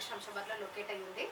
ఇక్కడ శంషాబాద్లో లొకేట్ అయ్యింది.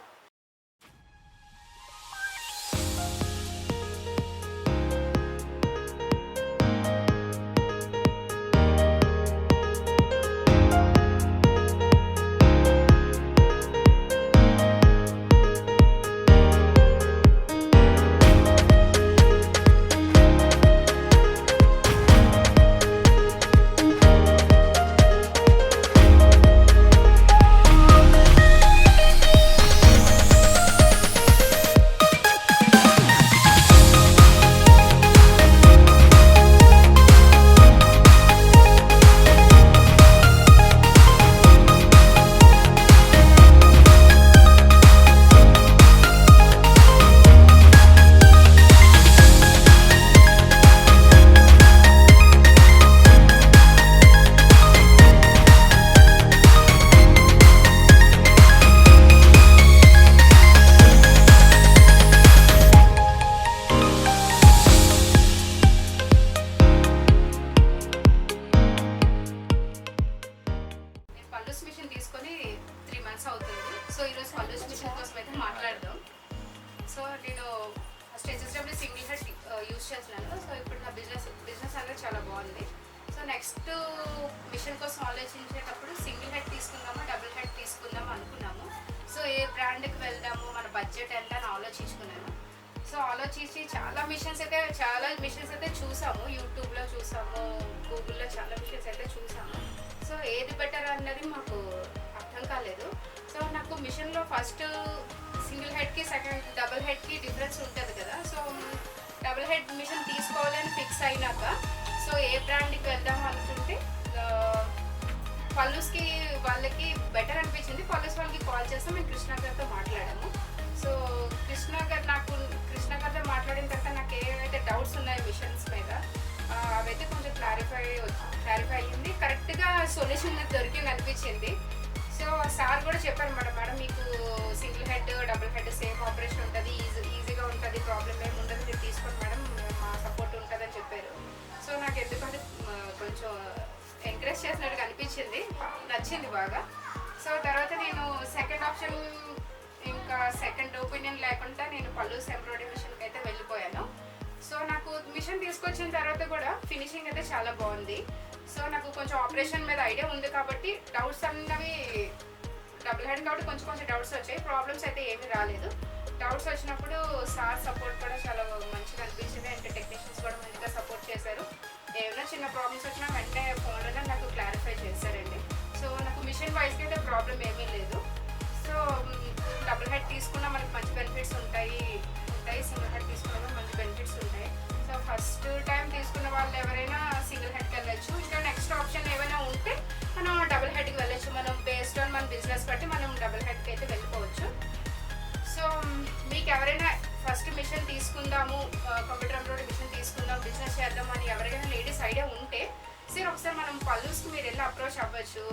పల్లూస్ మిషన్ తీసుకొని 3 months అవుతుంది. సో ఈరోజు పల్లూస్ మిషన్ కోసం అయితే మాట్లాడదాం. సో నేను first HSW single head use చేస్తున్నాను. సో ఇప్పుడు నా బిజినెస్ అనేది చాలా బాగుంది. సో నెక్స్ట్ మిషన్ కోసం ఆలోచించేటప్పుడు సింగిల్ హెడ్ తీసుకుందామా డబుల్ హెడ్ తీసుకుందామా అనుకున్నాము. సో ఏ బ్రాండ్కి వెళ్దాము, మన బడ్జెట్ ఎంత అని ఆలోచించుకున్నాను. సో ఆలోచించి చాలా మిషన్స్ అయితే చూసాము. యూట్యూబ్లో చూసాము, గూగుల్లో చాలా మిషన్స్ అయితే చూసాము. సో ఏది బెటర్ అన్నది మాకు అర్థం కాలేదు. సో నాకు మిషన్లో ఫస్ట్ సింగిల్ హెడ్కి సెకండ్ డబుల్ హెడ్కి డిఫరెన్స్ ఉంటుంది కదా. సో డబుల్ హెడ్ మిషన్ తీసుకోవాలని ఫిక్స్ అయినాక సో ఏ బ్రాండ్కి వెళ్దాం అనుకుంటే పల్లూస్కి వాళ్ళకి బెటర్ అనిపించింది. పల్లూస్ వాళ్ళకి కాల్ చేస్తాం, మేము కృష్ణ గారితో మాట్లాడాము. సో కృష్ణ గారితో మాట్లాడిన తర్వాత నాకు ఏవైతే డౌట్స్ ఉన్నాయో మిషన్స్ మీద అవైతే కొంచెం క్లారిఫై అయ్యింది. కరెక్ట్గా సొల్యూషన్ దొరికింది అనిపించింది. సో సార్ కూడా చెప్పారు మేడం మీకు single head double head same operation ఉంటుంది, ఈజీగా ఉంటుంది, ప్రాబ్లం ఏమి ఉండదు, మీరు తీసుకోండి మేడం, మా సపోర్ట్ ఉంటుందని చెప్పారు. సో నాకు ఎందుకంటే కొంచెం ఎంకరేజ్ చేసినట్టుగా అనిపించింది, నచ్చింది బాగా. సో తర్వాత నేను సెకండ్ ఆప్షన్ ఇంకా సెకండ్ ఒపీనియన్ లేకుండా నేను పల్లూస్ ఎంబ్రాయిడరీ మిషన్కి అయితే వెళ్ళిపోయాను. సో నాకు మిషన్ తీసుకొచ్చిన తర్వాత కూడా ఫినిషింగ్ అయితే చాలా బాగుంది. సో నాకు కొంచెం ఆపరేషన్ మీద ఐడియా ఉంది కాబట్టి డౌట్స్ అన్నవి డబుల్ హ్యాండ్ కాబట్టి కొంచెం డౌట్స్ వచ్చాయి. ప్రాబ్లమ్స్ అయితే ఏమీ రాలేదు. డౌట్స్ వచ్చినప్పుడు సార్ సపోర్ట్ కూడా చాలా మంచిగా అనిపించింది. అంటే టెక్నీషియన్స్ కూడా మంచిగా సపోర్ట్ చేశారు. ఏమైనా చిన్న ప్రాబ్లమ్స్ వచ్చినా వెంటనే ఫోన్లోనే నాకు క్లారిఫై చేశారండి. సో నాకు మిషన్ వైజ్కి అయితే ప్రాబ్లం ఏమీ లేదు. సో డబుల్ హెడ్ తీసుకున్నా మనకి మంచి బెనిఫిట్స్ ఉంటాయి, సింగిల్ హెడ్ తీసుకున్నా మంచి బెనిఫిట్స్ ఉంటాయి. సో ఫస్ట్ టైం తీసుకున్న వాళ్ళు ఎవరైనా సింగిల్ హెడ్కి వెళ్ళచ్చు. ఇంకా నెక్స్ట్ ఆప్షన్ ఏమైనా ఉంటే మనం డబుల్ హెడ్కి వెళ్ళచ్చు. మనం బేస్డ్ ఆన్ మన బిజినెస్ బట్టి మనం డబుల్ హెడ్కి అయితే వెళ్ళిపోవచ్చు. సో మీకు ఎవరైనా ఫస్ట్ మిషన్ తీసుకుందాము, కంప్యూటర్ ఎంబ్రాయిడరీ మిషన్ తీసుకుందాం, బిజినెస్ చేద్దాం అని ఎవరికైనా లేడీస్ ఐడియా ఉంటే సార్ ఒకసారి మనం పల్లూస్కి మీరు వెళ్ళి అప్రోచ్ అవ్వచ్చు.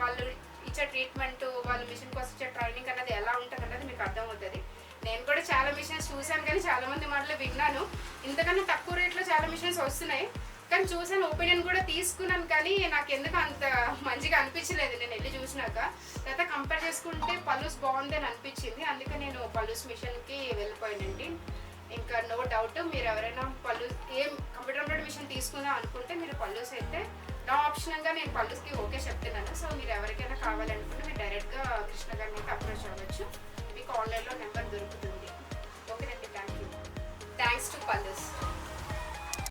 వాళ్ళు ఇచ్చే ట్రీట్మెంట్, వాళ్ళు మిషన్ కోసం ఇచ్చే ట్రైనింగ్ అన్నది ఎలా ఉంటుంది అన్నది మీకు అర్థమవుతుంది. నేను కూడా చాలా మిషన్స్ చూశాను, కానీ చాలామంది మాటలు విన్నాను. ఇంతకన్నా తక్కువ రేట్లో చాలా మిషన్స్ వస్తున్నాయి, కానీ చూసాను, ఒపీనియన్ కూడా తీసుకున్నాను, కానీ నాకు ఎందుకు అంత మంచిగా అనిపించలేదు నేను వెళ్ళి చూసినాక. తర్వాత కంపేర్ చేసుకుంటే పల్లూస్ బాగుంది అని అనిపించింది. అందుకే నేను పల్లూస్ మిషన్కి వెళ్ళిపోయానండి. ఇంకా నో డౌట్ మీరు ఎవరైనా ఏం కంప్యూటర్ ఎంబ్రాయిడరీ మిషన్ తీసుకుందాం అనుకుంటే మీరు పల్లూస్ అయితే నా ఆప్షన్గా నేను పల్లూస్కి ఓకే చెప్తున్నాను. సో మీరు ఎవరికైనా కావాలనుకుంటే మీరు డైరెక్ట్గా కృష్ణ గారిని అప్రోచ్ అవ్వచ్చు. మీకు ఆన్లైన్లో నెంబర్ దొరుకుతుంది.